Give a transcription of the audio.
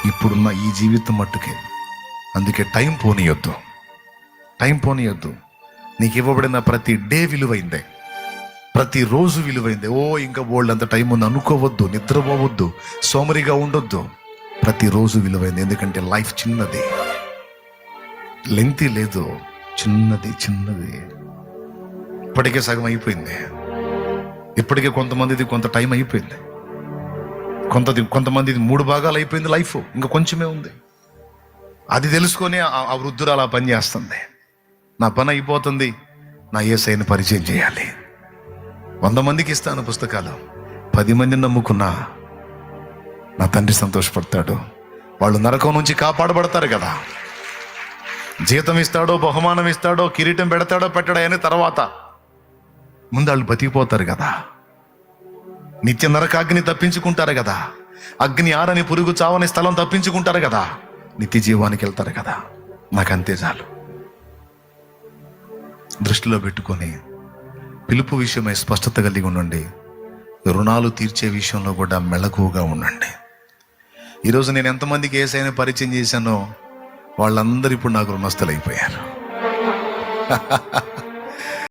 ఇప్పుడున్న ఈ జీవితం మట్టుకే. అందుకే టైం పోనీయొద్దు. నీకు ఇవ్వబడిన ప్రతి డే విలువైందే, ప్రతిరోజు విలువైందే. ఇంకా బోల్డ్ అంత టైం ఉంది అనుకోవద్దు, నిద్రపోవద్దు, సోమరిగా ఉండొద్దు. ప్రతిరోజు విలువైంది. ఎందుకంటే లైఫ్ చిన్నది, లెంగ్తీ లేదు, చిన్నది. ఇప్పటికే సగం అయిపోయింది. ఇప్పటికే కొంతమందిది కొంత టైం అయిపోయింది. కొంతమందిది 3 భాగాలు అయిపోయింది లైఫ్. ఇంకా కొంచెమే ఉంది. అది తెలుసుకొని ఆ వృద్ధులు అలా పని చేస్తుంది. నా పని అయిపోతుంది, నా యేసయ్యని పరిచయం చేయాలి. 100 మందికి ఇస్తాను పుస్తకాలు, 10 మందిని నమ్ముకున్నా నా తండ్రి సంతోషపడతాడు. వాళ్ళు నరకం నుంచి కాపాడబడతారు కదా. జీతం ఇస్తాడో, బహుమానం ఇస్తాడో, కిరీటం పెడతాడో పెట్టడో అని తర్వాత, ముందు వాళ్ళు బతికిపోతారు కదా. నిత్య నరకాగ్ని తప్పించుకుంటారు కదా. అగ్ని ఆరని పురుగు చావని స్థలం తప్పించుకుంటారు కదా. నిత్య జీవానికి వెళ్తారు కదా. నాకంతే చాలు. దృష్టిలో పెట్టుకొని పిలుపు విషయమై స్పష్టత కలిగి ఉండండి. రుణాలు తీర్చే విషయంలో కూడా మెళకువగా ఉండండి. ఈరోజు నేను ఎంతమందికి యేసయ్యని పరిచయం చేశానో వాళ్ళందరూ ఇప్పుడు నాకు రుణస్థులు అయిపోయారు.